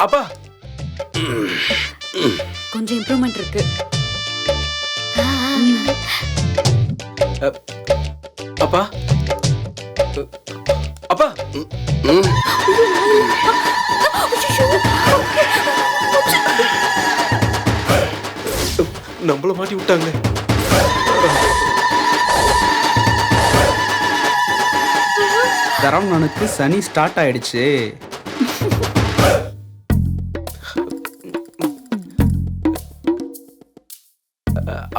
அப்பா கொஞ்சம் இம்ப்ரூவ்மெண்ட் இருக்கு. அப்பா அப்பா நம்மள மாட்டி விட்டாங்களே. சரவணனுக்கு சனி ஸ்டார்ட் ஆயிடுச்சு.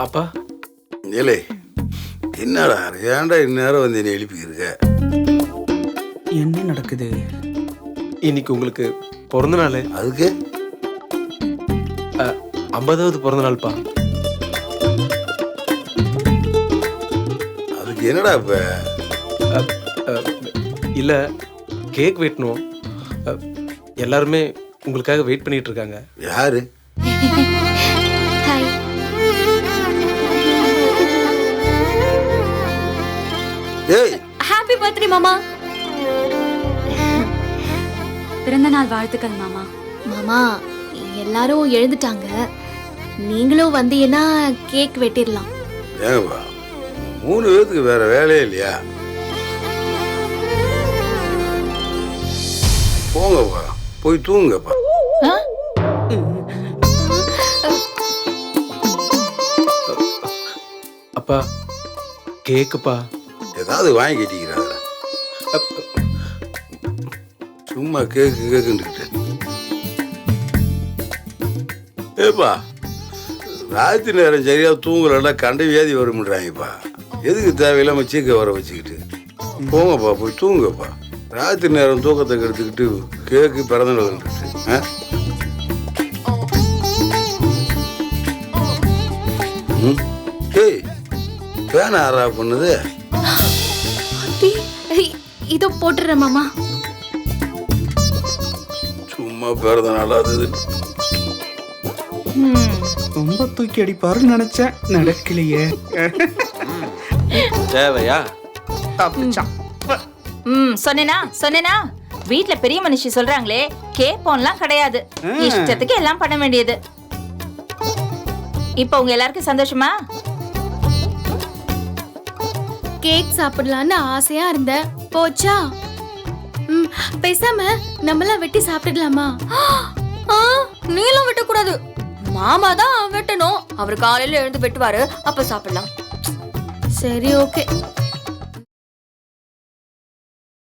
அப்பா நிலை என்னடா ஏன்டா இந்நேரம் வந்து என்னை எழுப்பிக்கிருக்க? என்ன நடக்குது? இன்னைக்கு உங்களுக்கு பிறந்த நாள். அதுக்கு 50வது பிறந்த நாள்ப்பா. அதுக்கு என்னடா இப்ப? இல்ல கேக் வெட்டணும். எல்லாருமே உங்களுக்காக வெயிட் பண்ணிட்டு இருக்காங்க. யாரு? ஏய் ஹாப்பி பர்த்டே மாமா. பிறந்த நாள் வாழ்த்துக்கள் மாமா. மாமா எல்லாரும் எழுந்துட்டாங்க, நீங்களும் வந்தீங்கன்னா கேக் வெட்டிடலாம். ஏங்கப்பா 3 பேத்துக்கு வேற வேலையே இல்லையா? போங்கப்பா போய் தூங்குங்கப்பா. அப்பா கேக்குப்பா. ஏதாவது வாங்கி கட்டிக்கிறாங்க. சும்மா கேக்கு கேக்குன்னுக்கிட்டு. ஏப்பா ராத்திரி நேரம் சரியா தூங்கலன்னா கண்ட வியாதி வரும்ன்றாங்கப்பா. எதுக்கு தேவையில்லாம சீக்க வர வச்சுக்கிட்டு? போங்கப்பா போய் தூங்குங்கப்பா. ராத்திரி நேரம் தூக்கத்தை கெடுத்துக்கிட்டு கேக்கு பிறந்த நாள்ன்னுட்டு. ஏய் ஃபேன் ஆறா பண்ணுது? இதோ போட்டுறேன் மாமா. சும்மா பிறந்த நாள் அது. ரொம்ப தூக்கி அடிப்பாருன்னு நினைச்சேன், நடக்கலையே. தேவையா? தப்பிச்சான். சொன்னேனா வீட்ல பெரிய மனுஷி சொல்றாங்களே கேப்போன்லாம் கிடையாது, இஷ்டத்துக்கு எல்லாம் பண்ண வேண்டியது. இப்ப உங்க எல்லாருக்கும் சந்தோஷமா? கேக் சாப்பிடலான்னு ஆசையா இருந்த போச்சா? பேசாம நம்மளாம் வெட்டி சாப்பிடலாமா? நீங்களும் வெட்டக்கூடாது, மாமா தான் வெட்டணும். அவர் காலையில எழுந்து வெட்டுவாரு, அப்ப சாப்பிடலாம். சரி ஓகே.